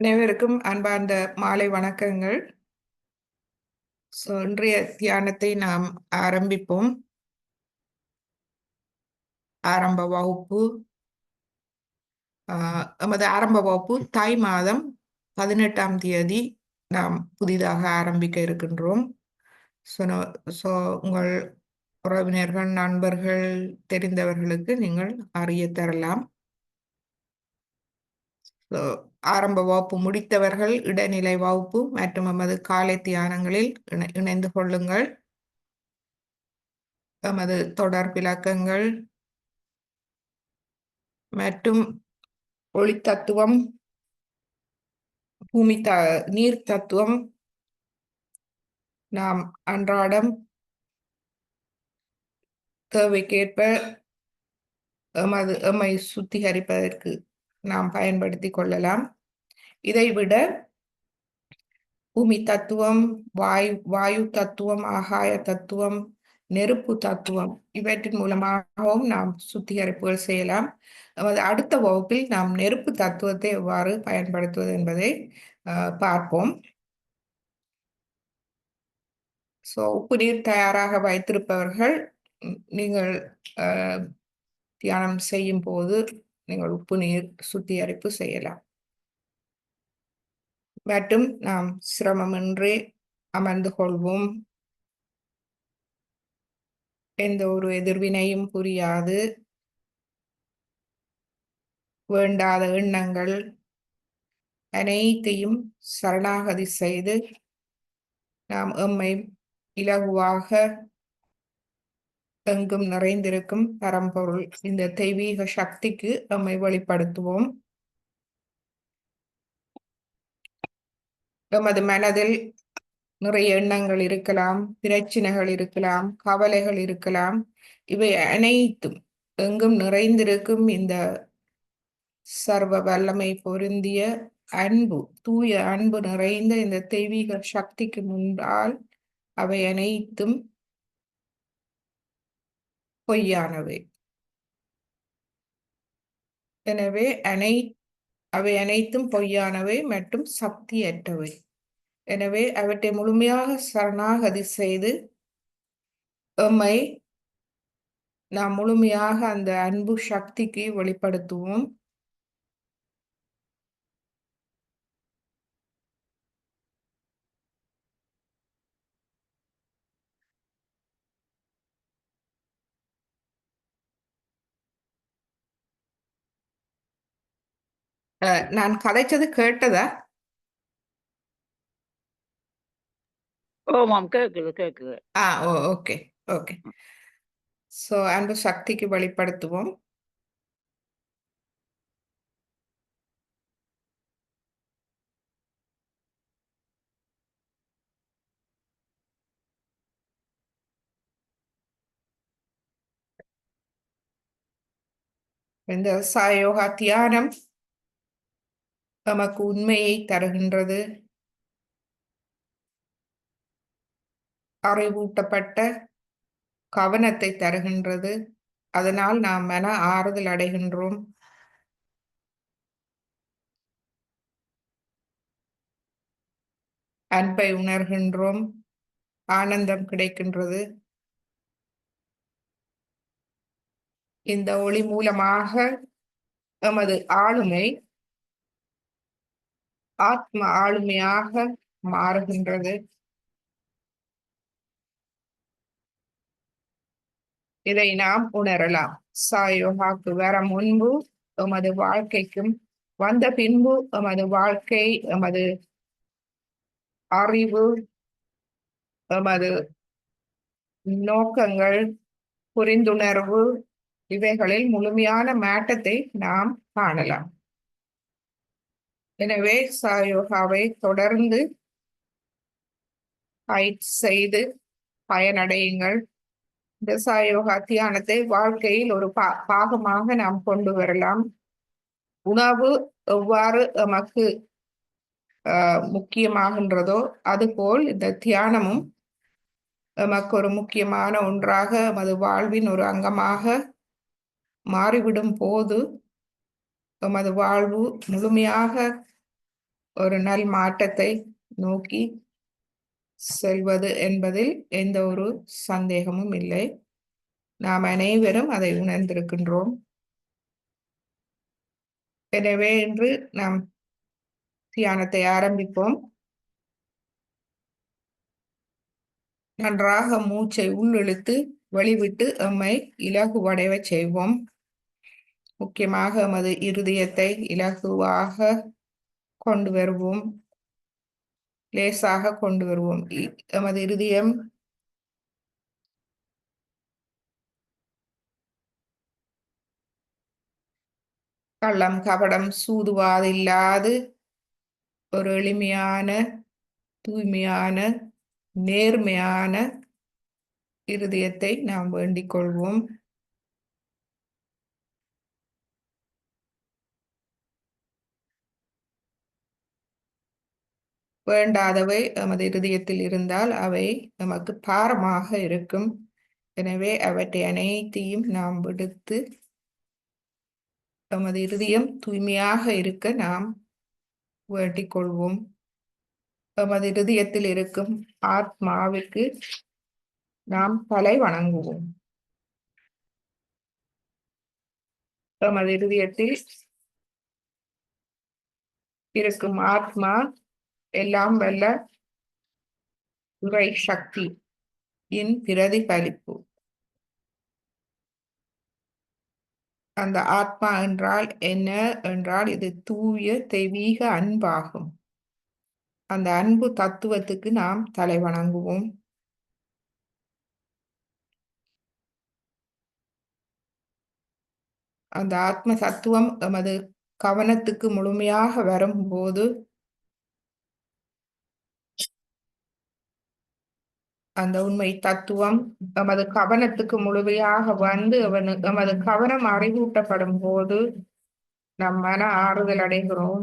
அனைவருக்கும் அன்பார்ந்த மாலை வணக்கங்கள். இன்றைய தியானத்தை நாம் ஆரம்பிப்போம். ஆரம்ப வகுப்பு நமது ஆரம்ப வகுப்பு தை மாதம் 18ஆம் தேதி நாம் புதிதாக ஆரம்பிக்க இருக்கின்றோம். ஸோ உங்கள் உறவினர்கள், நண்பர்கள், தெரிந்தவர்களுக்கு நீங்கள் அறிய தரலாம். ஆரம்ப வகுப்பு முடித்தவர்கள் இடைநிலை வகுப்பு மற்றும் நமது காலை தியானங்களில் இணைந்து கொள்ளுங்கள். நமது தொடர் விளக்கங்கள் மற்றும் ஒளி தத்துவம், நீர் தத்துவம் நாம் அன்றாடம் தேவைக்கேற்ப எம்மை சுத்திகரிப்பதற்கு நாம் பயன்படுத்திக் கொள்ளலாம். இதைவிட பூமி தத்துவம், வாயு தத்துவம், ஆகாய தத்துவம், நெருப்பு தத்துவம் இவற்றின் மூலமாகவும் நாம் சுத்திகரிப்புகள் செய்யலாம். அடுத்த வகுப்பில் நாம் நெருப்பு தத்துவத்தை எவ்வாறு பயன்படுத்துவது என்பதை பார்ப்போம். உப்பு நீர் தயாராக வைத்திருப்பவர்கள் நீங்கள் தியானம் செய்யும் போது நீங்கள் உப்பு நீர் சுத்திகரிப்பு செய்யலாம். மற்றும் நாம் சிரமமின்றி அமர்ந்து கொள்வோம். எந்த ஒரு எதிர்வினையும் புரியாது. வேண்டாத எண்ணங்கள் அனைத்தையும் சரணாகதி செய்து நாம் எம்மை இலகுவாக எங்கும் நிறைந்திருக்கும் பரம்பொருள் இந்த தெய்வீக சக்திக்கு நம்மை வெளிப்படுத்துவோம். எமது மனதில் நிறைய எண்ணங்கள் இருக்கலாம், பிரச்சனைகள் இருக்கலாம், கவலைகள் இருக்கலாம். இவை அனைத்தும் எங்கும் நிறைந்திருக்கும் இந்த சர்வ வல்லமை பொருந்திய அன்பு, தூய அன்பு நிறைந்த இந்த தெய்வீக சக்திக்கு முன்பால் அவை அனைத்தும் பொய்யானவை. எனவே அவை அனைத்தும் பொய்யானவை மற்றும் சக்தியற்றவை. எனவே அவற்றை முழுமையாக சரணாகதி செய்து எம்மை நாம் முழுமையாக அந்த அன்பு சக்திக்கு வெளிப்படுத்துவோம். நான் கதைச்சது கேட்டதா? ஓமாம், கேக்குது. ஓகே. அன்பு சக்திக்கு வெளிப்படுத்துவோம். இந்த சாயோகா தியானம் நமக்கு உண்மையை தருகின்றது. அறிவூட்டப்பட்ட கவனத்தை தருகின்றது. அதனால் நாம் மன ஆறுதல் அடைகின்றோம். அன்பை உணர்கின்றோம். ஆனந்தம் கிடைக்கின்றது. இந்த ஒளி மூலமாக எமது ஆளுமை ஆத்ம ஆளுமையாக மாறுகின்றது. இதை நாம் உணரலாம். சாயோகாக்கு வர முன்பு எமது வாழ்க்கைக்கும் வந்த பின்பு எமது வாழ்க்கை, எமது அறிவு, எமது நோக்கங்கள், புரிந்துணர்வு இவைகளில் முழுமையான மாற்றத்தை நாம் காணலாம். எனவே சாயோகாவை தொடர்ந்து பயிற்சி செய்து பயனடையுங்கள். இந்த சாயோகா தியானத்தை வாழ்க்கையில் ஒரு பாகமாக நாம் கொண்டு வரலாம். உணவு எவ்வாறு நமக்கு முக்கியமாகின்றதோ அதுபோல் இந்த தியானமும் நமக்கு ஒரு முக்கியமான ஒன்றாக நமது வாழ்வின் ஒரு அங்கமாக மாறிவிடும் போது நமது வாழ்வு முழுமையாக ஒரு நல் மாற்றத்தை நோக்கி செல்வது என்பதில் எந்த ஒரு சந்தேகமும் இல்லை. நாம் அனைவரும் அதை உணர்ந்திருக்கின்றோம். எனவே இன்று நாம் தியானத்தை ஆரம்பிப்போம். நன்றாக மூச்சை உள்ளிழுத்து வெளிவிட்டு எம்மை இலகுவடைய செய்வோம். முக்கியமாக எமது இருதயத்தை இலகுவாக கொண்டு வருவோம், லேசாக கொண்டு வருவோம். எமது இருதயம் கள்ளம் கபடம் சூதுவாதில்லாது ஒரு எளிமையான, தூய்மையான, நேர்மையான இருதயத்தை நாம் வேண்டிக் கொள்வோம். வேண்டாதவை எமது இருதயத்தில் இருந்தால் அவை நமக்கு பாரமாக இருக்கும். எனவே அவற்றை அனைத்தையும் நாம் விடுத்து எமது இருதயம் தூய்மையாக இருக்க நாம் வேண்டிக் கொள்வோம். எமது இருதயத்தில் இருக்கும் ஆத்மாவிற்கு நாம் தலை வணங்குவோம். எமது இருதயத்தில் இருக்கும் ஆத்மா எல்லாம் வல்ல இறை சக்தியின் பிரதிபலிப்பு. அந்த ஆத்மா என்றால் என்ன என்றால் இது தூய தெய்வீக அன்பாகும். அந்த அன்பு தத்துவத்துக்கு நாம் தலை வணங்குவோம். அந்த ஆத்ம தத்துவம் எமது கவனத்துக்கு முழுமையாக வரும்போது அந்த உண்மை தத்துவம் எமது கவனத்துக்கு முழுமையாக வந்து எமது கவனம் அறிவூட்டப்படும் போது நம் மன ஆறுதல் அடைகிறோம்.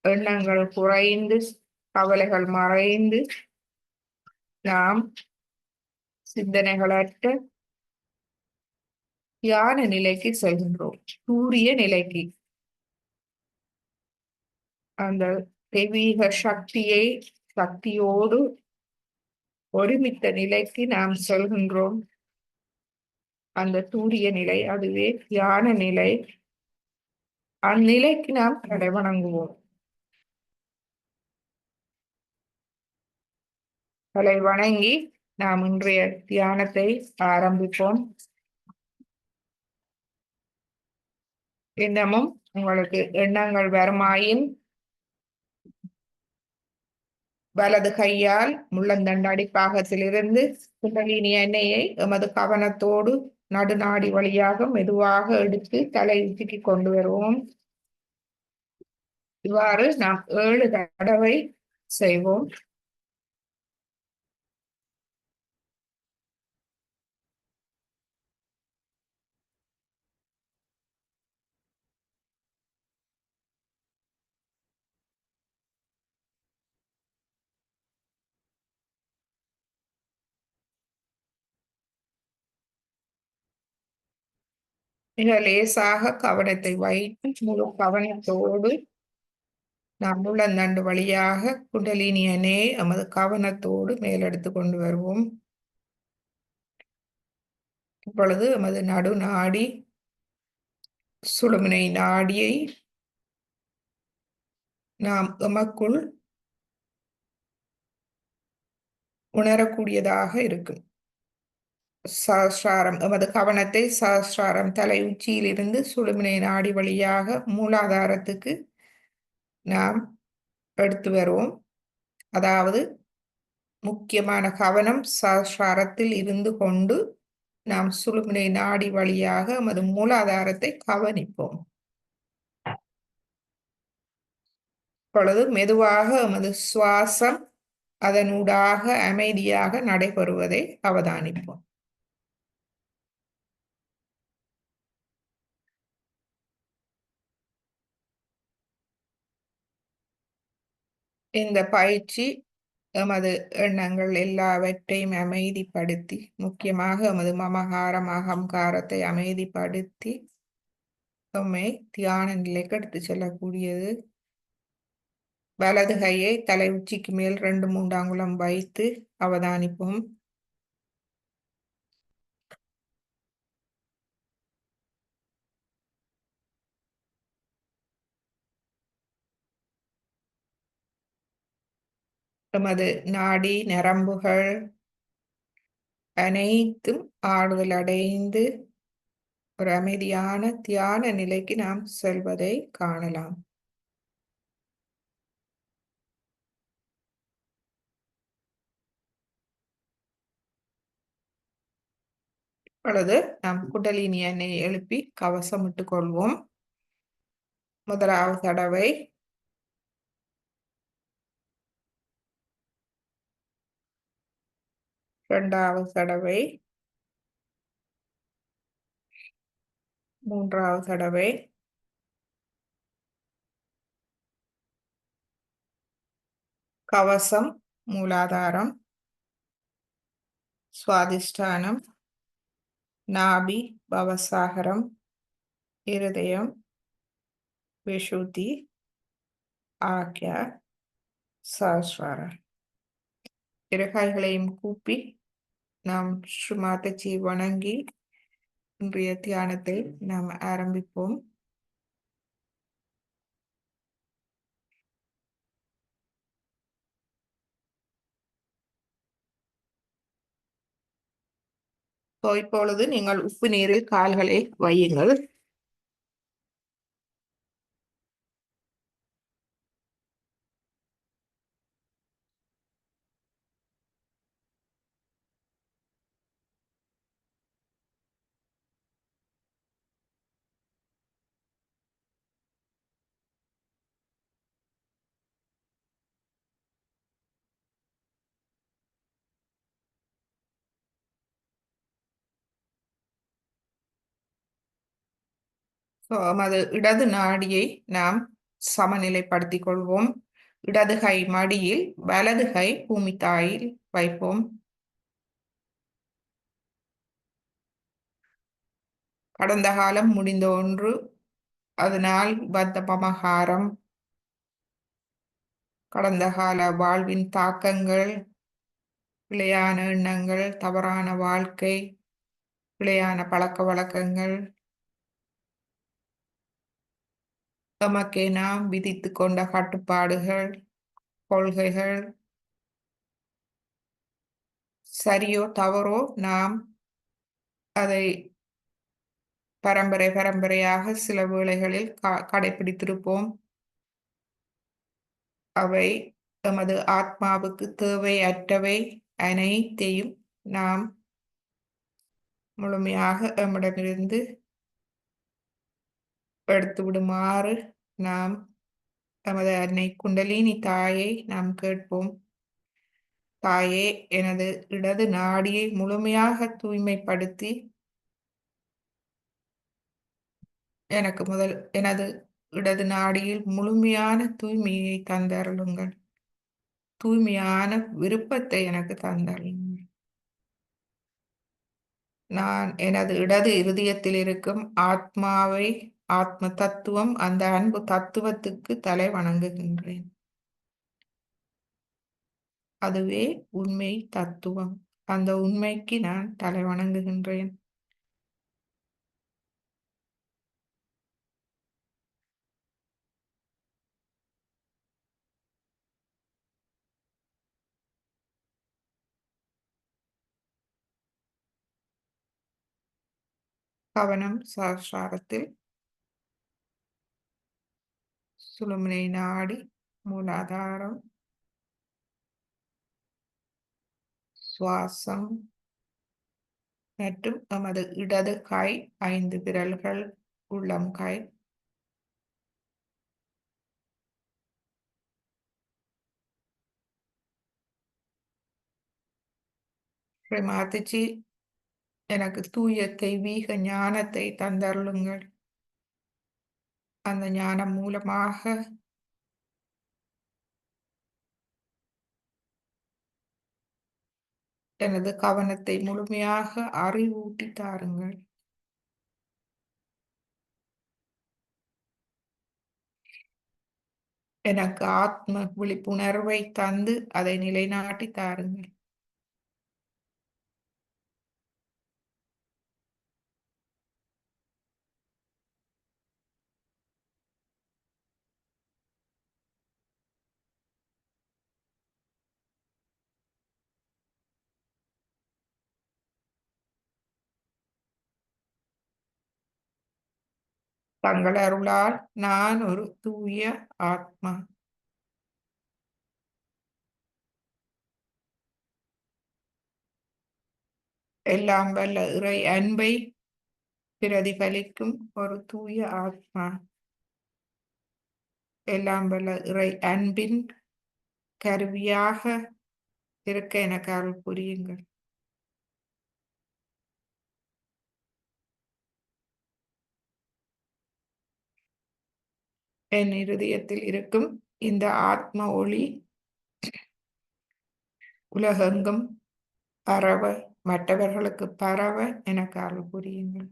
எண்ணங்கள் குறைந்து, கவலைகள் மறைந்து, நாம் சிந்தனைகளற்ற தியான நிலைக்கு செல்கின்றோம். சூரிய நிலைக்கு, அந்த தெய்வீக சக்தியோடு ஒருமித்த நிலைக்கு நாம் செல்கின்றோம். அந்த சூரிய நிலை, அதுவே தியான நிலை. அந்நிலைக்கு நாம் தலை வணங்குவோம். தலை வணங்கி நாம் இன்றைய தியானத்தை ஆரம்பிப்போம். இன்னமும் உங்களுக்கு எண்ணங்கள் வருமாயின் வலது கையால் முள்ளந்தண்டு அடிப்பாகத்திலிருந்து குண்டலினி எண்ணெயை எமது கவனத்தோடு நடுநாடி வழியாக மெதுவாக எடுத்து தலை உச்சிக்கு கொண்டு வருவோம். இவ்வாறு நாம் 7 தடவை செய்வோம். மிக லேசாக கவனத்தை வைத்து முழு கவனத்தோடு நாம் முள்ளந்தண்டு வழியாக குண்டலினி எண்ணெயை எமது கவனத்தோடு மேலெடுத்து கொண்டு வருவோம். இப்பொழுது எமது நடுநாடி சுழுமுனை நாடியை நாம் எமக்குள் உணரக்கூடியதாக இருக்கும். சஹஸ்ராரம், எமது கவனத்தை சஹஸ்ராரம் தலை உச்சியிலிருந்து சுழுமுனை நாடி வழியாக மூலாதாரத்துக்கு நாம் எடுத்து வருவோம். அதாவது முக்கியமான கவனம் சஹஸ்ராரத்தில் இருந்து கொண்டு நாம் சுழுமுனை நாடி வழியாக எமது மூலாதாரத்தை கவனிப்போம். இப்பொழுது மெதுவாக எமது சுவாசம் அதனூடாக அமைதியாக நடைபெறுவதை அவதானிப்போம். இந்த பயிற்சி எமது எண்ணங்கள் எல்லாவற்றையும் அமைதிப்படுத்தி, முக்கியமாக எமது மமகாரம் அகங்காரத்தை அமைதிப்படுத்தி எம்மை தியான நிலைக்கு எடுத்து செல்லக்கூடியது. வலது கையை தலை உச்சிக்கு மேல் 2-3 அங்குலம் வைத்து அவதானிப்போம். எமது நாடி நரம்புகள் அனைத்தும் ஆறுதல் அடைந்து ஒரு அமைதியான தியான நிலைக்கு நாம் செல்வதை காணலாம். இப்பொழுது நாம் குண்டலினி எண்ணெயை எழுப்பி கவசமிட்டுக் கொள்வோம். முதலாவது தடவை, இரண்டாவது தடவை, மூன்றாவது தடவை, கவசம் மூலாதாரம், சுவாதிஷ்டானம், நாபி பவசாகரம், இருதயம், விஷுதி, ஆக்யா, சஹஸ்ராரா. இரு கைகளையும் கூப்பி நாம் ஸ்ரீமாதாஜி வணங்கி இன்றைய தியானத்தை நாம் ஆரம்பிப்போம். இப்பொழுது நீங்கள் உப்பு நீரில் கால்களை வையுங்கள். அது இடது நாடியை நாம் சமநிலைப்படுத்திக் கொள்வோம். இடது கை மடியில், வலது கை பூமி தாயில் வைப்போம். கடந்த காலம் முடிந்த ஒன்று, அதனால் வந்த மமகாரம், கடந்த கால வாழ்வின் தாக்கங்கள், பிழையான எண்ணங்கள், தவறான வாழ்க்கை, பிழையான பழக்க வழக்கங்கள், நமக்கே நாம் விதித்து கொண்ட கட்டுப்பாடுகள், கொள்கைகள், சரியோ தவறோ நாம் அதை பரம்பரையாக சில வேளைகளில் கடைபிடித்திருப்போம். அவை எமது ஆத்மாவுக்கு தேவையற்றவை அனைத்தையும் நாம் முழுமையாக எம்மிடமிருந்து எடுத்து விடுமாறு நாம் நமது அன்னை குண்டலினி தாயை நாம் கேட்போம். தாயே, எனது இடது நாடியை முழுமையாக தூய்மைப்படுத்தி எனது இடது நாடியில் முழுமையான தூய்மையை தந்தருளுங்கள். தூய்மையான விருப்பத்தை எனக்கு தந்தருளுங்கள். நான் எனது இடது இருதயத்தில் இருக்கும் ஆத்மாவை, ஆத்ம தத்துவம், அந்த அன்பு தத்துவத்துக்கு தலை வணங்குகின்றேன். அதுவே உண்மை தத்துவம். அந்த உண்மைக்கு நான் தலை வணங்குகின்றேன். கவனம் சஹஸ்ராரத்தில், சுழுமுனை நாடி, மூலாதாரம், சுவாசம் மற்றும் நமது இடது கை 5 விரல்கள், உள்ளம் கை, மாத்திச்சு எனக்கு தூய தெய்வீக ஞானத்தை தந்தருளுங்கள். அந்த ஞானம் மூலமாக எனது கவனத்தை முழுமையாக அறிவூட்டி தாருங்கள். எனக்கு ஆத்ம விழிப்புணர்வை தந்து அதை நிலைநாட்டி தாருங்கள். தங்கள் அருளால் நான் ஒரு தூய ஆத்மா. எல்லாம் வல்ல இறை அன்பை பிரதிபலிக்கும் ஒரு தூய ஆத்மா. எல்லாம் வல்ல இறை அன்பின் கருவியாக இருக்க எனக்கு அருள் புரியுங்கள். என் இருதயத்தில் இருக்கும் இந்த ஆத்ம ஒளி உலகெங்கும் பரவ, மற்றவர்களுக்கு பரவ எனக்கு அருள் புரியுங்கள்.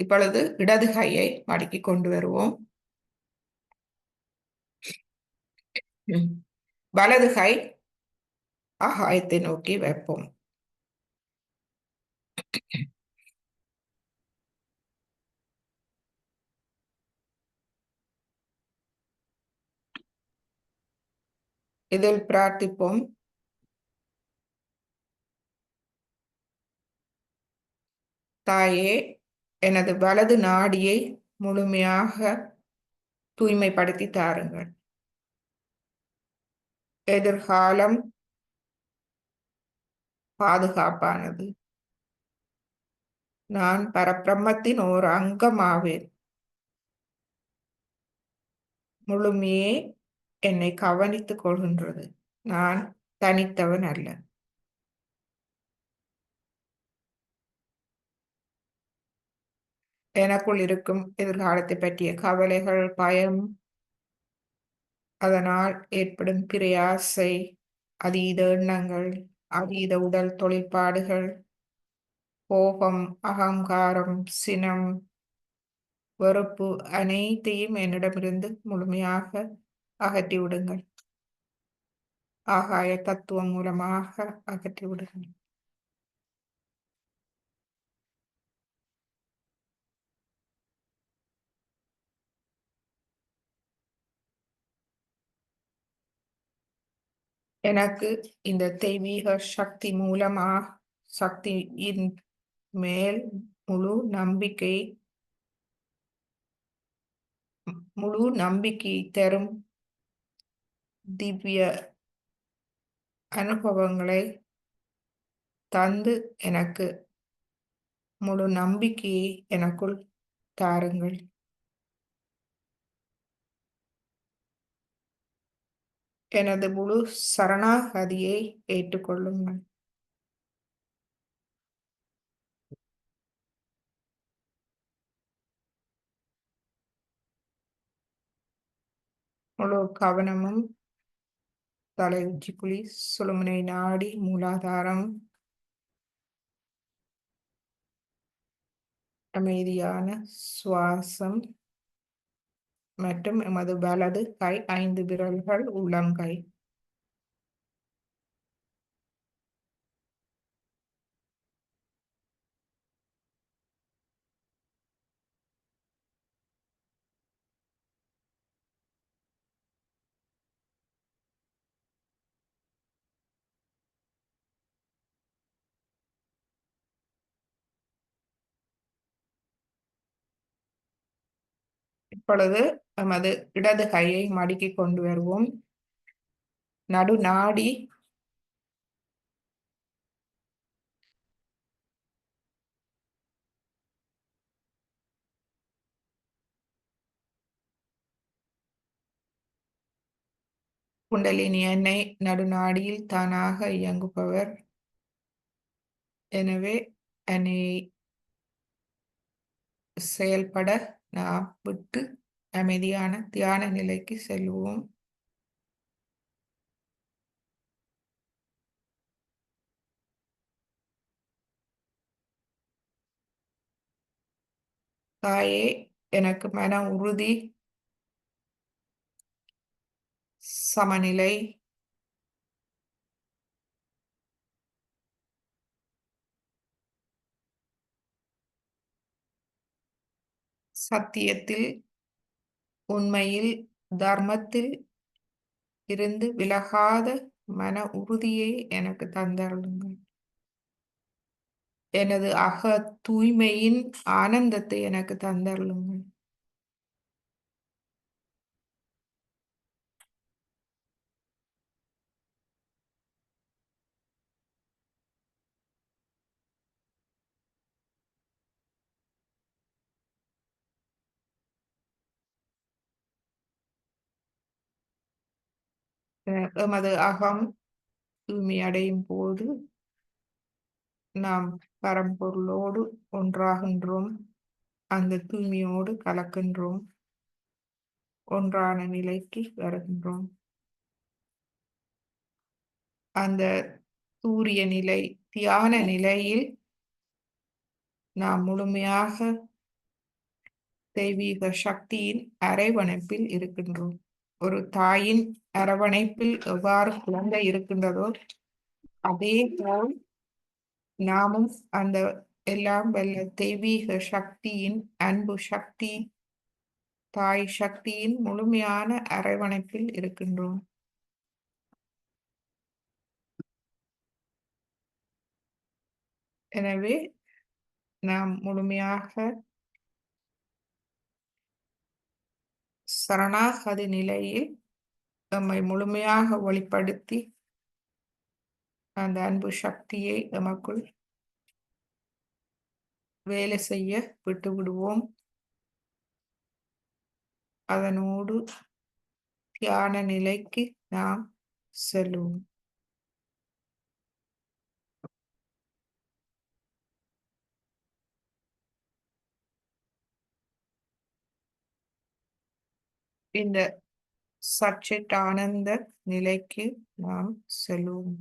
இப்பொழுது இடது கையை மடக்கி கொண்டு வருவோம். வலது கை ஆகாயத்தை நோக்கி வைப்போம். இதில் பிரார்த்திப்போம். தாயே, எனது வலது நாடியை முழுமையாக தூய்மைப்படுத்தி தாருங்கள். எதிர்காலம் பாதுகாப்பானது. நான் பரபிரம்மத்தின் ஓர் அங்கமாவேன். முழுமையே என்னை கவனித்துக் கொள்கின்றது. நான் தனித்தவன் அல்ல. எனக்குள் இருக்கும் எதிர்காலத்தை பற்றிய கவலைகள், பயம், அதனால் ஏற்படும் பிரயாசை, அதீத எண்ணங்கள், அதீத உடல் தொழிற்பாடுகள், கோபம், அகங்காரம், சினம், வெறுப்பு அனைத்தையும் என்னிடமிருந்து முழுமையாக அகற்றி விடுங்கள். ஆகாய தத்துவம் மூலமாக அகற்றி விடுங்கள். எனக்கு இந்த தெய்வீக சக்தி மூலமாக சக்தியின் மேல் முழு நம்பிக்கை தரும் திவ்ய அனுபவங்களை தந்து எனக்கு முழு நம்பிக்கையை எனக்குள் தாருங்கள். எனது முழு சரணாகதியை ஏற்றுக்கொள்ளுங்கள். முழு கவனமும் தலை உச்சிக்குழி, சுழுமுனை நாடி, மூலாதாரம், அமைதியான சுவாசம் மற்றும் எமது வலது கை 5 விரல்கள், உள்ளங்கை. இப்பொழுது எமது இடது கையை மடக்கி கொண்டு வருவோம். நடு நாடி குண்டலினி எண்ணெய் நடுநாடியில் தானாக இயங்குபவர். எனவே என்னை செயல்பட நாம் விட்டு அமைதியான தியான நிலைக்கு செல்வோம். தாயே, எனக்கு மன உறுதி, சமநிலை, சத்தியத்தில், உண்மையில், தர்மத்தில் இருந்து விலகாத மன உறுதியை எனக்கு தந்தருளுங்கள். எனது அக தூய்மையின் ஆனந்தத்தை எனக்கு தந்தருளுங்கள். எமது அகம் தூய்மை அடையும் போது நாம் பரம்பொருளோடு ஒன்றாகின்றோம். அந்த தூய்மையோடு கலக்கின்றோம். ஒன்றான நிலைக்கு வருகின்றோம். அந்த சூரிய நிலை, தியான நிலையில் நாம் முழுமையாக தெய்வீக சக்தியின் அரவணைப்பில் இருக்கின்றோம். ஒரு தாயின் அரவணைப்பில் எவ்வாறு குழந்தை இருக்கின்றதோ அதே போல் நாமும் அந்த எல்லாம் வல்ல தெய்வீக சக்தியின், அன்பு சக்தி, தாய் சக்தியின் முழுமையான அரவணைப்பில் இருக்கின்றோம். எனவே நாம் முழுமையாக சரணாகதி நிலையில் நம்மை முழுமையாக வெளிப்படுத்தி அந்த அன்பு சக்தியை நமக்குள் வேலை செய்ய விட்டு விடுவோம். அதனோடு தியான நிலைக்கு நாம் செல்லுவோம். இந்த சச்சித் ஆனந்த நிலைக்கு நாம் செல்லுவோம்.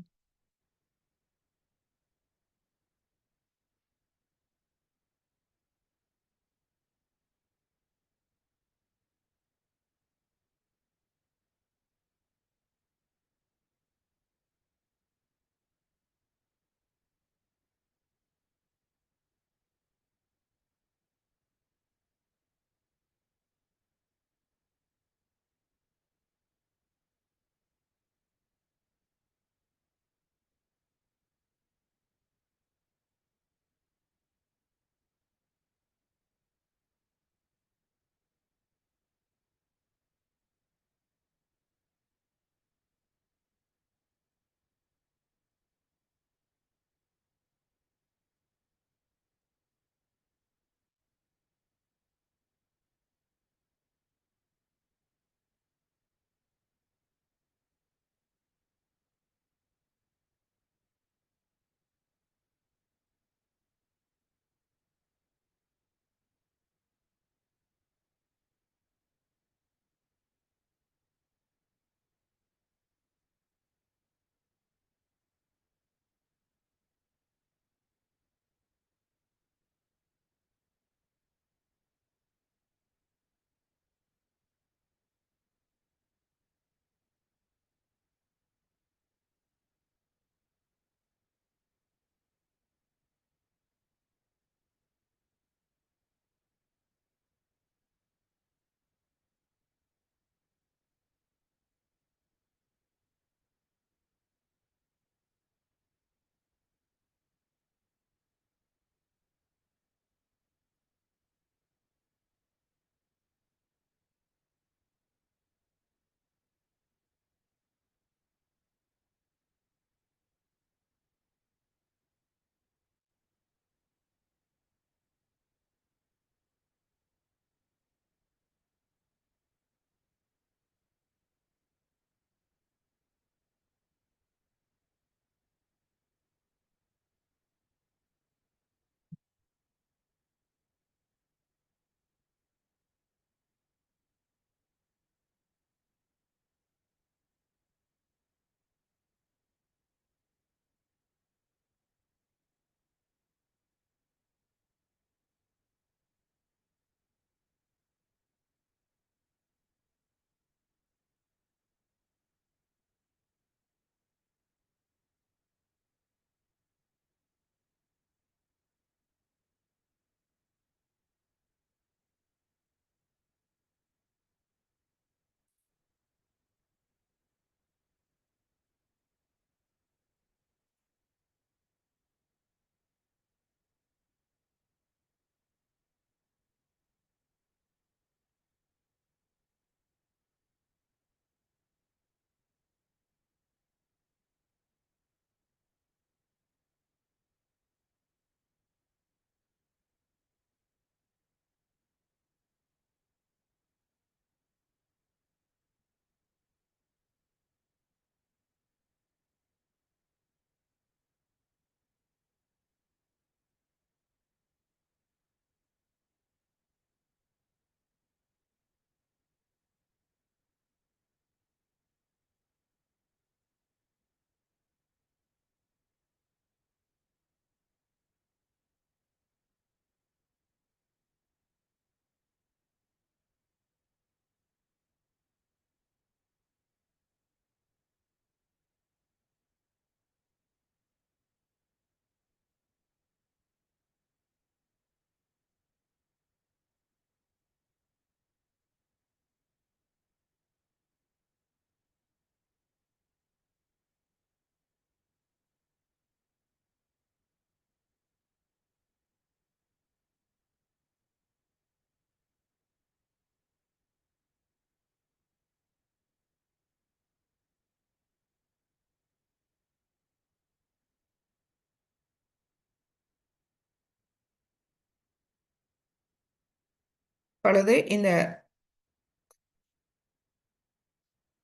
இப்பொழுது இந்த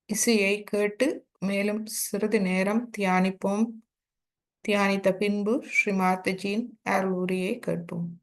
இசையை கேட்டு மேலும் சிறிது நேரம் தியானிப்போம். தியானித்த பின்பு ஸ்ரீ மாதாஜியின் அருள் உரையை கேட்போம்.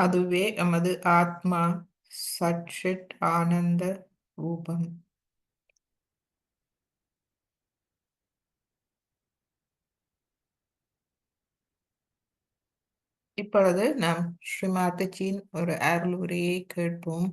அதுவே எமது ஆத்மா சச்சித் ஆனந்த ரூபம். இப்பொழுது நாம் ஸ்ரீமாதஜியின் ஒரு அருளுரையை கேட்போம்.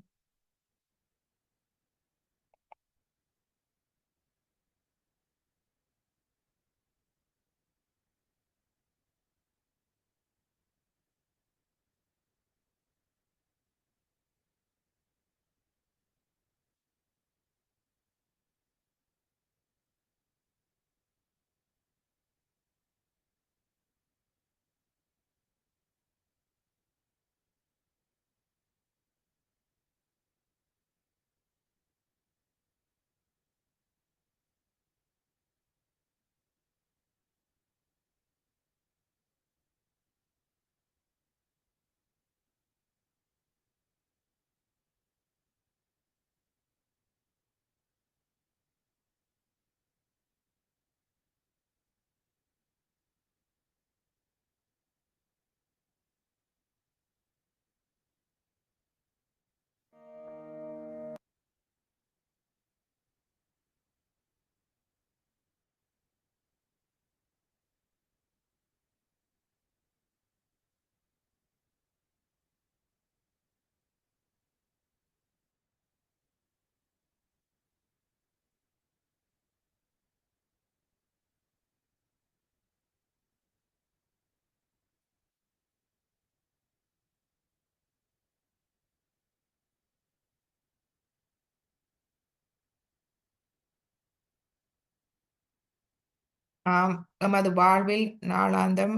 ஆம், எமது வாழ்வில் நாளாந்தம்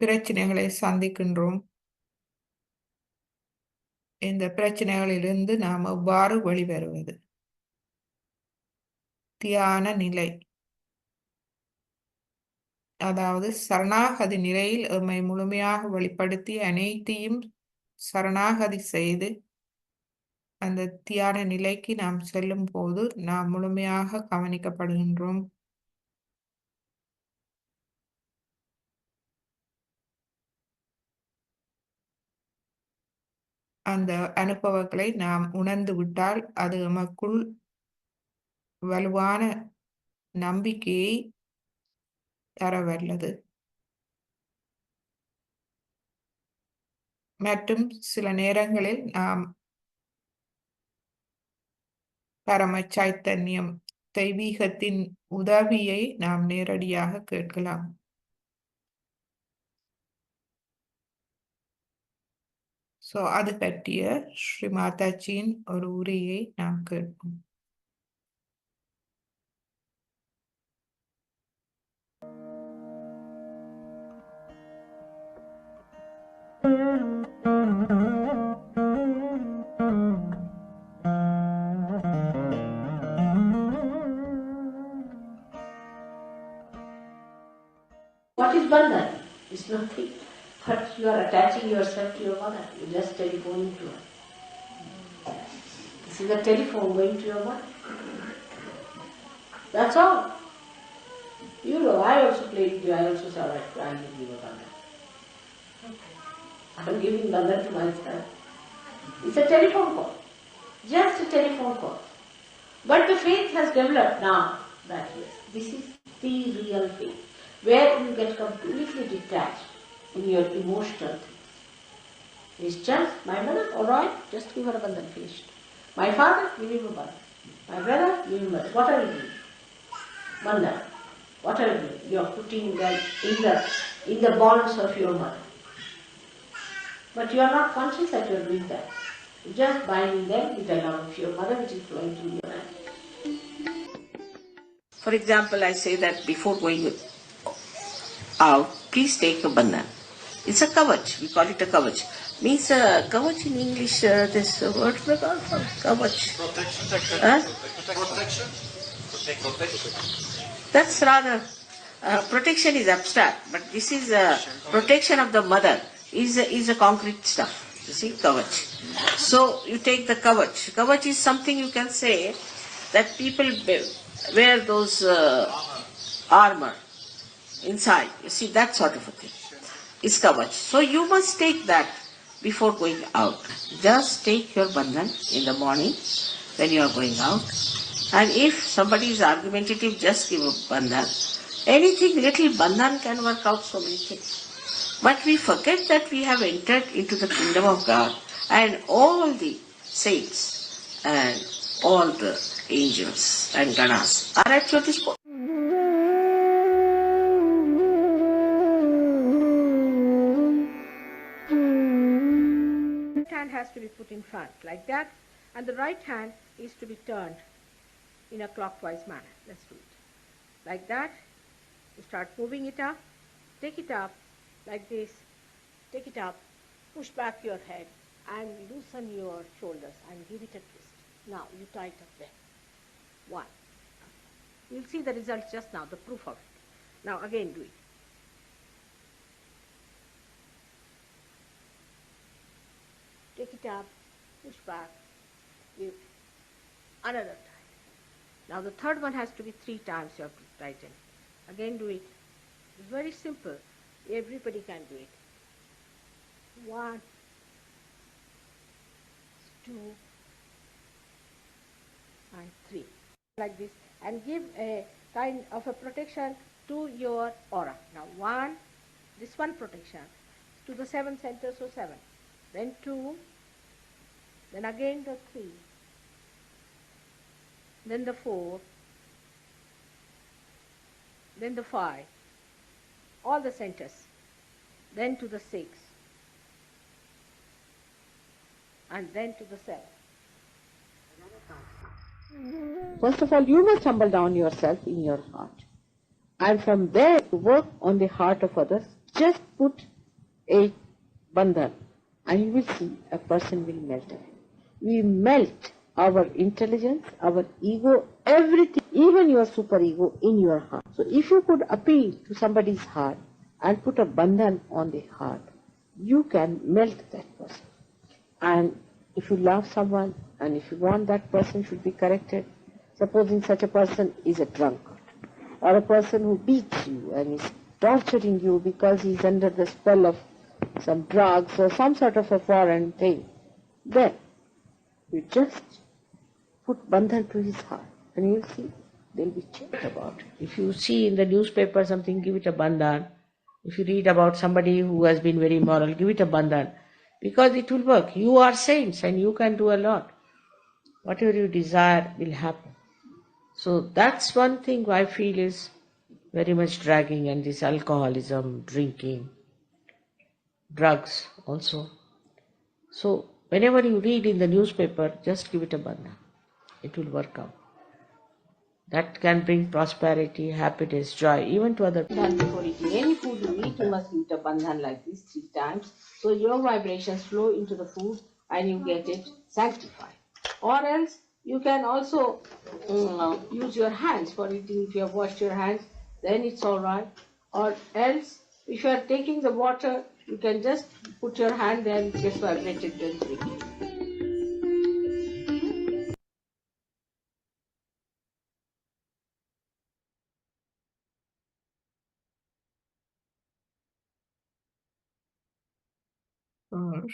பிரச்சனைகளை சந்திக்கின்றோம். இந்த பிரச்சனைகளிலிருந்து நாம் எவ்வாறு வெளிவருவது? தியான நிலை, அதாவது சரணாகதி நிலையில் எம்மை முழுமையாக வெளிப்படுத்தி அனைத்தையும் சரணாகதி செய்து அந்த தியான நிலைக்கு நாம் செல்லும் போது நாம் முழுமையாக கவனிக்கப்படுகின்றோம். அந்த அனுபவங்களை நாம் உணர்ந்து விட்டால் அது எமக்குள் வலுவான நம்பிக்கையை தரவல்லது. மற்றும் சில நேரங்களில் நாம் பரம சைத்தன்யம் தெய்வீகத்தின் உதவியை நாம் நேரடியாக கேட்கலாம். அது பற்றிய ஸ்ரீமாதாஜியின் ஒரு உரையை நாம் கேட்போம். What is bandhan? It's nothing. But you are attaching yourself to your mother. You just telephoning to her. This is a telephone going to your mother. That's all. You know, I also played with you. I also said, right, I will give a bandhan. I'm giving bandhan to myself. It's a telephone call. Just a telephone call. But the faith has developed now that yes, this is the real faith, where you get completely detached in your emotional things. It's just my mother, alright, just give her a bandhan, finished. My father, give him a bandhan. My brother, give him a bandhan. What are you doing? Bandhan. What are you doing? You are putting them in the bonds of your mother. But you are not conscious that you are doing that. You are just binding them with the love of your mother which is flowing through your hand. For example, I say that before going out, please take a bandhan. It's a kavach. We call it a kavach. Means kavach in English, this word for kavach. Protection. Huh? Protection. That's rather, protection is abstract, but this is protection of the mother is a concrete stuff. You see, kavach. So you take the kavach. Kavach is something you can say that people wear those armor inside. You see, that sort of a thing is kavach. So you must take that before going out. Just take your bandhan in the morning when you are going out. And if somebody is argumentative, just give a bandhan. Anything little bandhan can work out so many things. But we forget that we have entered into the kingdom of God, and all the saints and all the angels and ganas are at your disposal. Hand has to be put in front like that, and the right hand is to be turned in a clockwise manner. Let's do it. Like that, you start moving it up, take it up like this, take it up, push back your head and loosen your shoulders and give it a twist. Now you tie it up there. One. You'll see the result just now, the proof of it. Now again do it. Take it up, push back, give another time. Now the third one has to be 3 times you have to tighten. Again do it. It's very simple. Everybody can do it. 1, 2, and 3. Like this. And give a kind of a protection to your aura. Now 1, this one protection to the 7 centers, so 7. Then 2, then again the 3, then the 4, then the 5, all the centers, then to the 6, and then to the 7. First of all, you must humble down yourself in your heart. And from there, to work on the heart of others, just put a bandhan, and you will see a person will melt away. We melt our intelligence, our ego, everything, even your superego in your heart. So if you could appeal to somebody's heart and put a bandhan on the heart, you can melt that person. And if you love someone and if you want that person should be corrected, supposing such a person is a drunkard or a person who beats you and is torturing you because he's under the spell of some drugs or some sort of a foreign thing, then you just put bandhan to his heart and you'll see there'll be change about it. If you see in the newspaper something, give it a bandhan. If you read about somebody who has been very moral, give it a bandhan. Because it will work. You are saints and you can do a lot. Whatever you desire will happen. So that's one thing I feel is very much dragging, and this alcoholism, drinking, drugs also. So whenever you read in the newspaper, just give it a bandhan. It will work out. That can bring prosperity, happiness, joy, even to other people. Before eating any food you eat, you must eat a bandhan like this 3 times. So your vibrations flow into the food and you get it sanctified. Or else you can also use your hands for eating. If you have washed your hands, then it's all right. Or else, if you are taking the water, you can just put your hand there and it gets vibrated and drink.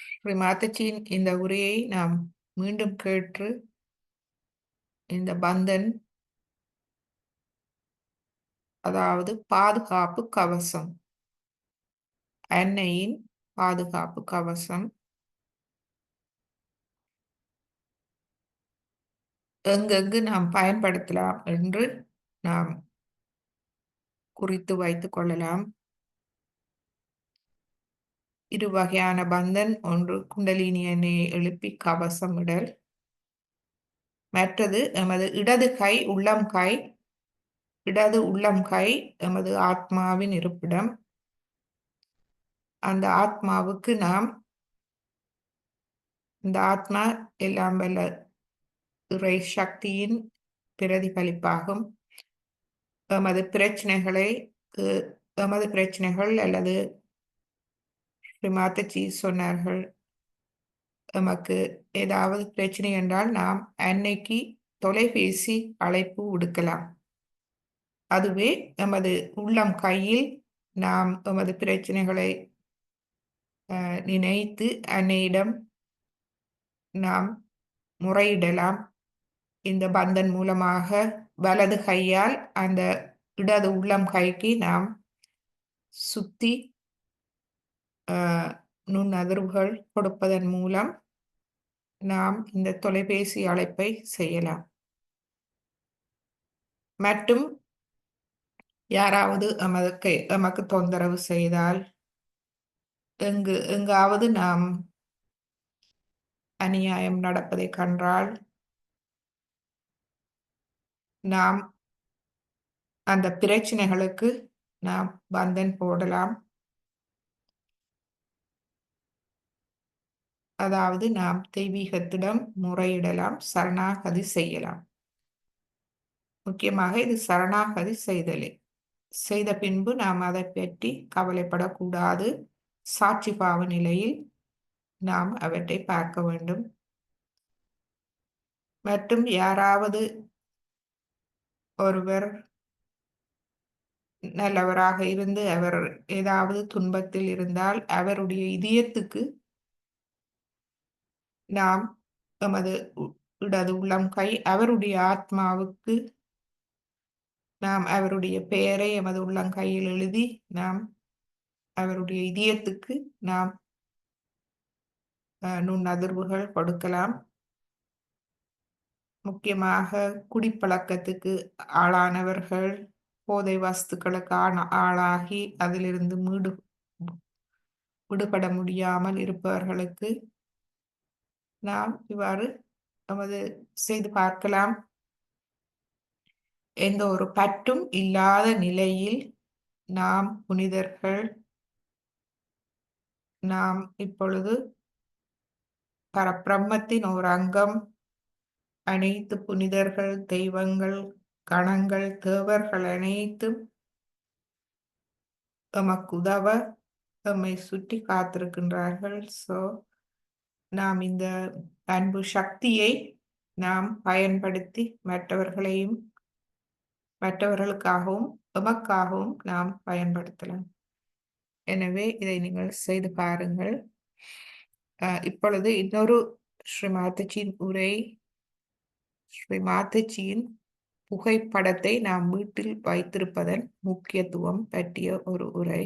Sri மாதாஜியின் இந்த உரையை நாம் மீண்டும் கேட்டு இந்த பந்தன், அதாவது பாதுகாப்பு கவசம், அன்னையின் பாதுகாப்பு கவசம் எங்கெங்கு நாம் பயன்படுத்தலாம் என்று நாம் குறித்து வைத்துக் கொள்ளலாம். இரு வகையான பந்தன், ஒன்று குண்டலினி எண்ணெயை எழுப்பி கவசமிடல், மற்றது எமது இடது உள்ளம் கை எமது ஆத்மாவின் இருப்பிடம். அந்த ஆத்மாவுக்கு நாம், இந்த ஆத்மா எல்லாம் வல்ல இறை சக்தியின் பிரதிபலிப்பாகும். எமது பிரச்சனைகளை எமது பிரச்சனைகள் அல்லது ஸ்ரீ மாதாஜி சொன்னார்கள், எமக்கு ஏதாவது பிரச்சனை என்றால் நாம் அன்னைக்கு தொலைபேசி அழைப்பு விடுக்கலாம். அதுவே எமது உள்ளம் கையில் நாம் எமது பிரச்சனைகளை நினைத்து அன்னையிடம் நாம் முறையிடலாம். இந்த பந்தன் மூலமாக வலது கையால் அந்த இடது உள்ளம் கைக்கு நாம் சுத்தி நுண்ணதிர்வுகள் கொடுப்பதன் மூலம் நாம் இந்த தொலைபேசி அழைப்பை செய்யலாம். மற்றும் யாராவது எமக்கு தொந்தரவு செய்தால், எங்காவது நாம் அநியாயம் நடப்பதை கண்டால், நாம் அந்த பிரச்சனைகளுக்கு நாம் பந்தன் போடலாம். அதாவது நாம் தெய்வீகத்திடம் முறையிடலாம், சரணாகதி செய்யலாம். முக்கியமாக இது சரணாகதி செய்த பின்பு நாம் அதை பற்றி கவலைப்படக்கூடாது. சாட்சி பாவ நிலையில் நாம் அவற்றை பார்க்க வேண்டும். மற்றும் யாராவது ஒருவர் நல்லவராக இருந்து அவர் ஏதாவது துன்பத்தில் இருந்தால், அவருடைய இதயத்துக்கு நாம் எமது இடது உள்ளம் கை, அவருடைய ஆத்மாவுக்கு நாம் அவருடைய பெயரை எமது உள்ளங்கையில் எழுதி நாம் அவருடைய இதயத்துக்கு நாம் நுண்ணதிர்வுகள் கொடுக்கலாம். முக்கியமாக குடிப்பழக்கத்துக்கு ஆளானவர்கள், போதை வஸ்துக்களுக்கு ஆளாகி அதிலிருந்து விடுபட முடியாமல் இருப்பவர்களுக்கு நாம் இவ்வாறு செய்து பார்க்கலாம். எந்த ஒரு பற்றும் இல்லாத நிலையில் நாம் புனிதர்கள், நாம் இப்பொழுது பரபிரம்மத்தின் ஒரு அங்கம், அனைத்து புனிதர்கள், தெய்வங்கள், கணங்கள், தேவர்கள் அனைத்தும் எமக்கு உதவ எம்மை சுற்றி காத்திருக்கின்றார்கள். நாம் இந்த அன்பு சக்தியை நாம் பயன்படுத்தி மற்றவர்களுக்காகவும் எமக்காகவும் நாம் பயன்படுத்தலாம். எனவே இதை நீங்கள் செய்து பாருங்கள். இப்பொழுது இன்னொரு ஸ்ரீ மாதாஜியின் உரை, ஸ்ரீ மாதாஜியின் புகைப்படத்தை நாம் வீட்டில் வைத்திருப்பதன் முக்கியத்துவம் பற்றிய ஒரு உரை.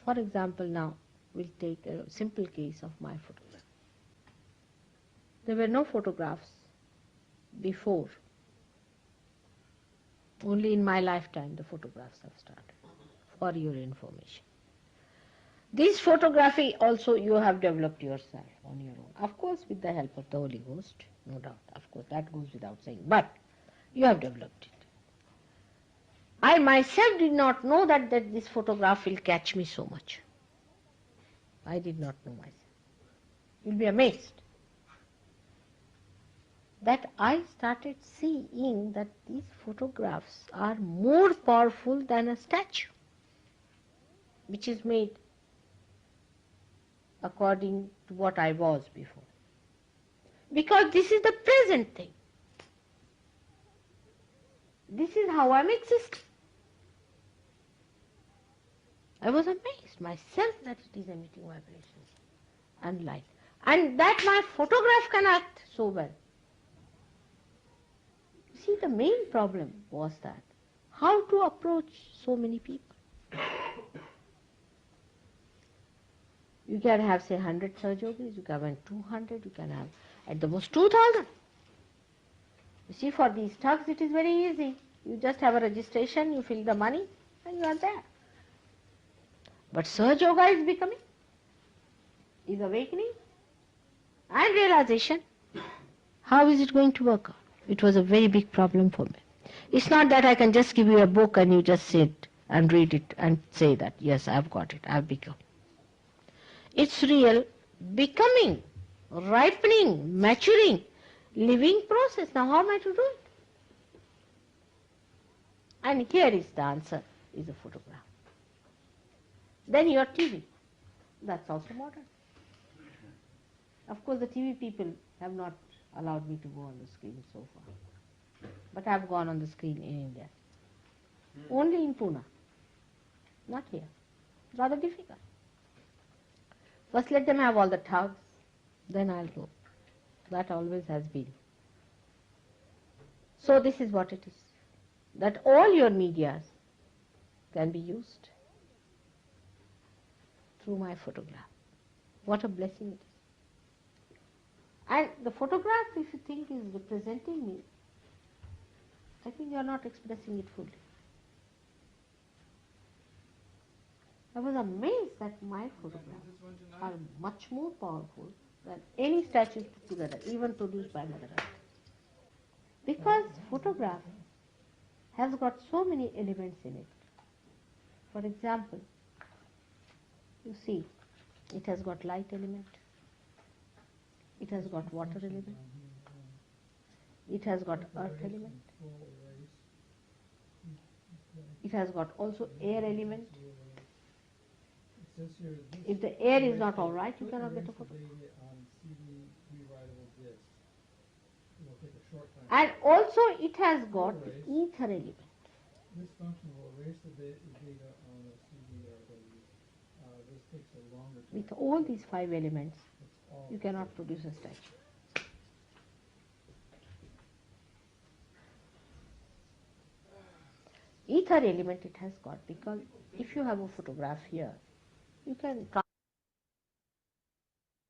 For example, now we'll take a simple case of my photograph. There were no photographs before. Only in my lifetime the photographs have started, for your information. This photography also you have developed yourself on your own. Of course, with the help of the Holy Ghost, no doubt. Of course, that goes without saying. But you have developed it. I myself did not know that this photograph will catch me so much. I did not know myself. You'll be amazed that I started seeing that these photographs are more powerful than a statue, which is made according to what I was before. Because this is the present thing. This is how I'm existing. I was amazed myself that it is emitting vibrations and light. And that my photograph can act so well. See, the main problem was that how to approach so many people. You can have, say, 100 surgeries, you can have 200, you can have at the most 2,000. You see, for these thugs it is very easy. You just have a registration, you fill the money, and you are there. But Surge Yoga is becoming, is awakening, and realization. How is it going to work out? It was a very big problem for me. It's not that I can just give you a book and you just sit and read it and say that, yes, I've got it, I've become. It's real becoming, ripening, maturing, living process. Now how am I to do it? And here is the answer, is a photograph. Then your TV. That's also modern. Of course, the TV people have not allowed me to go on the screen so far. But I have gone on the screen in India. Only in Pune. Not here. Rather difficult. First let them have all the thugs, then I'll go. That always has been. So this is what it is. That all your medias can be used through my photograph. What a blessing it is. And the photograph, if you think is representing me, I think you are not expressing it fully. I was amazed that my photographs are much more powerful than any statues put together, even produced by Mother Earth. Because photograph has got so many elements in it. For example, you see, it has got light element, it has got water element, it has got earth element, it has got also air element. If the air is not all right, you cannot get a photo. And also it has got ether element. This function will erase the data on a CD or this takes a longer time. With all these 5 elements, you cannot produce a statue. Ether element it has got, because if you have a photograph here, you can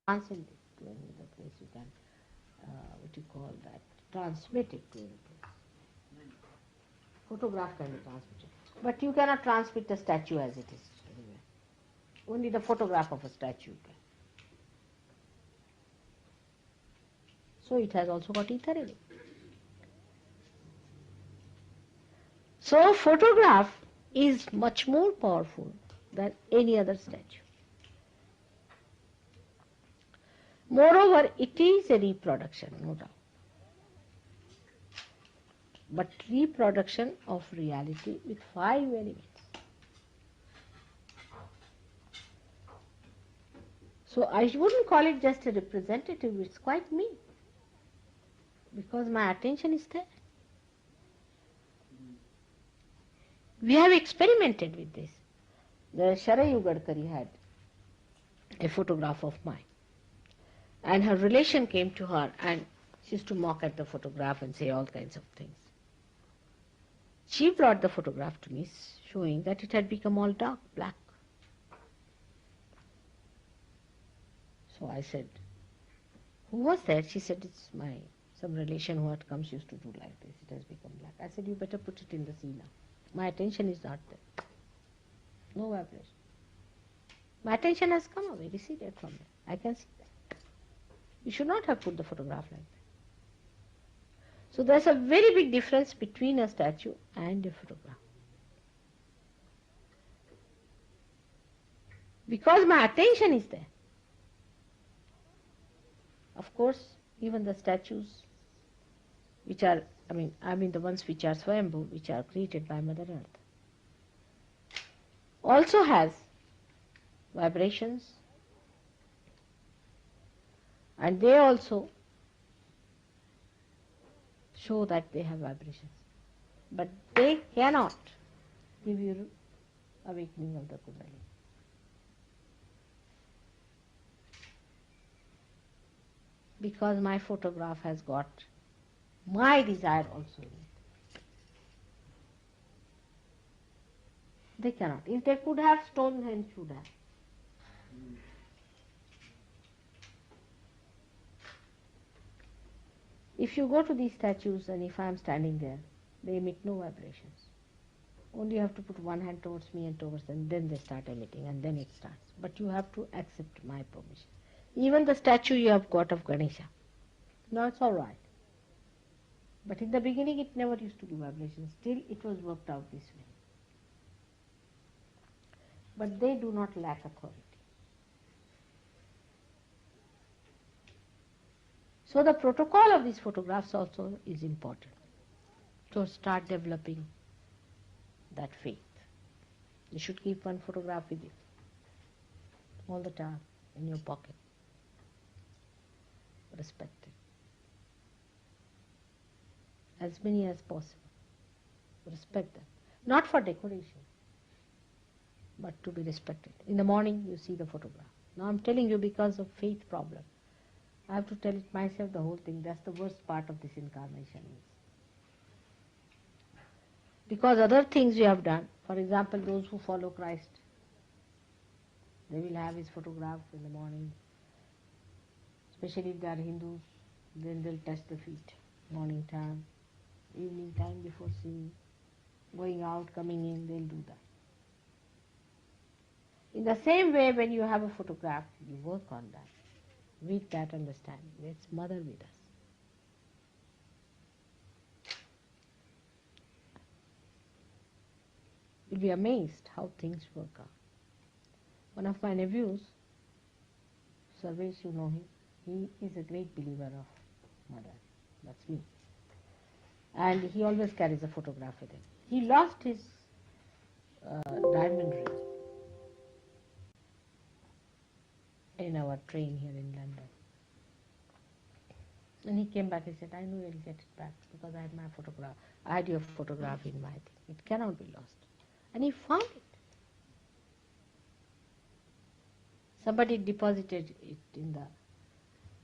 transcend it to any other place. You can, what you call that, transmit it to any place. Photograph can be transmitted. But you cannot transmit the statue as it is anywhere. Only the photograph of a statue can. So it has also got ether element. So photograph is much more powerful than any other statue. Moreover, it is a reproduction, no doubt. But reproduction of reality with 5 elements. So I wouldn't call it just a representative, it's quite me. Because my attention is there. We have experimented with this. The Sharayu Gadkari had a photograph of mine. And her relation came to her and she used to mock at the photograph and say all kinds of things. She brought the photograph to me showing that it had become all dark, black. So I said, who was that? She said, it's some relation who had come, she used to do like this. It has become black. I said, you better put it in the sea now. My attention is not there. No vibration. My attention has come away, receded from it. I can see that. You should not have put the photograph like that. So there's a very big difference between a statue and a photograph. Because my attention is there. Of course, even the statues which are, I mean the ones which are Swayambhu, which are created by Mother Earth, also has vibrations, and they also show that they have vibrations. But they cannot give you awakening of the Kundalini. Because my photograph has got my desire also in it. They cannot. If they could have, Stonehenge should have. If you go to these statues and if I am standing there, they emit no vibrations. Only you have to put one hand towards me and towards them, then they start emitting and then it starts. But you have to accept my permission. Even the statue you have got of Ganesha, now it's all right. But in the beginning it never used to give vibrations. Still it was worked out this way. But they do not lack authority. So the protocol of these photographs also is important to start developing that faith. You should keep one photograph with you all the time in your pocket. Respect it. As many as possible. Respect them. Not for decoration, but to be respected. In the morning you see the photograph. Now I'm telling you because of faith problem. I have to tell it myself, the whole thing. That's the worst part of this incarnation is. Because other things you have done, for example, those who follow Christ, they will have his photograph in the morning. Especially if they are Hindus, then they'll touch the feet. Morning time, evening time before singing, going out, coming in, they'll do that. In the same way, when you have a photograph, you work on that. With that understanding, it's Mother with us. You'll be amazed how things work out. One of my nephews, Sarvesh, you know him, he is a great believer of Mother. That's me. And he always carries a photograph with him. He lost his diamond ring in our train here in London. And he came back, he said, I know you'll get it back because I had my photograph. I had your photograph in my thing. It cannot be lost. And he found it. Somebody deposited it in the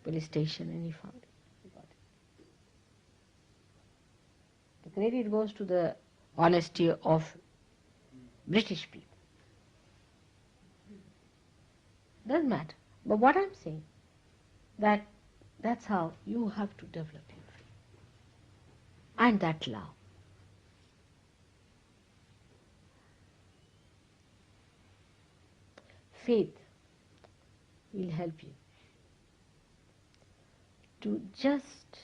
police station and he found it. He got it. The credit goes to the honesty of British people. Doesn't matter. But what I'm saying, that's how you have to develop your faith. And that love. Faith will help you to just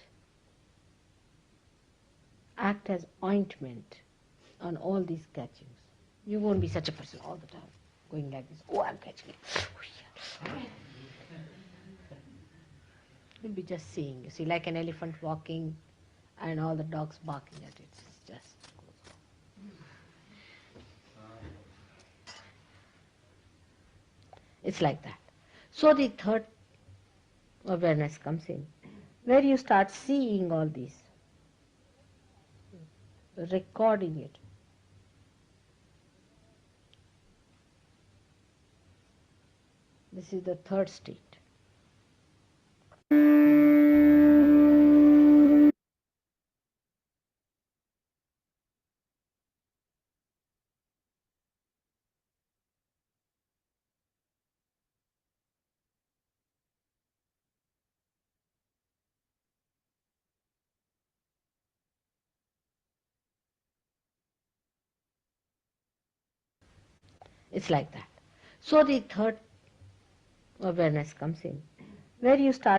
act as ointment on all these catchings. You won't be such a person all the time going like this. Oh, I'm catching it. You'll be just seeing. You see, like an elephant walking and all the dogs barking at it. It's just goes on. It's like that. So the third awareness comes in, where you start seeing all these, recording it. This is the third state. It's like that. So the third awareness comes in, where you start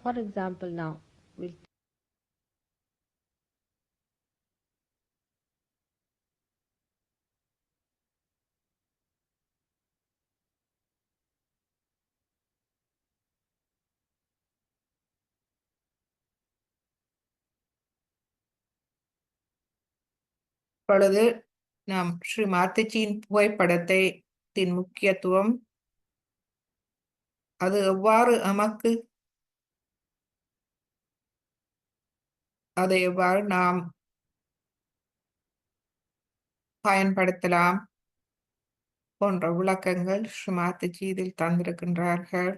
for example now, we'll இப்பொழுது நாம் ஸ்ரீ மாதாஜியின் புகைப்படத்தை முக்கியத்துவம், அது எவ்வாறு நமக்கு, அதை எவ்வாறு நாம் பயன்படுத்தலாம் போன்ற விளக்கங்கள் ஸ்ரீ மாதாஜி இதில் தந்திருக்கின்றார்கள்.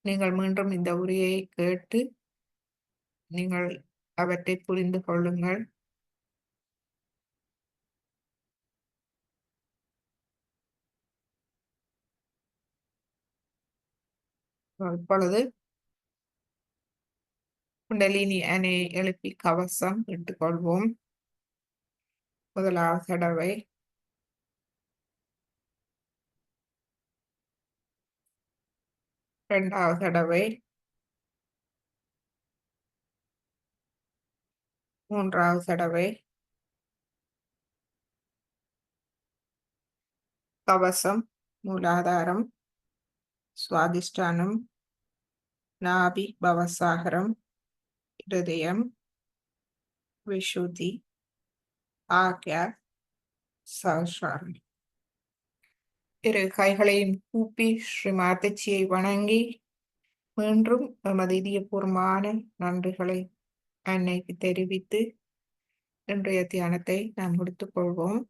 நீங்கள் மீண்டும் இந்த உரையை கேட்டு நீங்கள் அவற்றை புரிந்து கொள்ளுங்கள். இப்பொழுது குண்டலினி அணையை எழுப்பி கவசம் இட்டுக்கொள்வோம். முதலாவது தடவை, இரண்டாவது தடவை, மூன்றாவது தடவை. கவசம், மூலாதாரம், சுவாதிஷ்டானம், நாபி, பவசாகரம், இருதயம், விஷுதி, ஆக்யா, சஹஸ்ராரம். இரு கைகளையும் கூப்பி ஸ்ரீ மாதாஜியை வணங்கி மீண்டும் எமது இதயபூர்வமான நன்றிகளை அன்னைக்கு தெரிவித்து இன்றைய தியானத்தை நாம் முடித்துக் கொள்வோம்.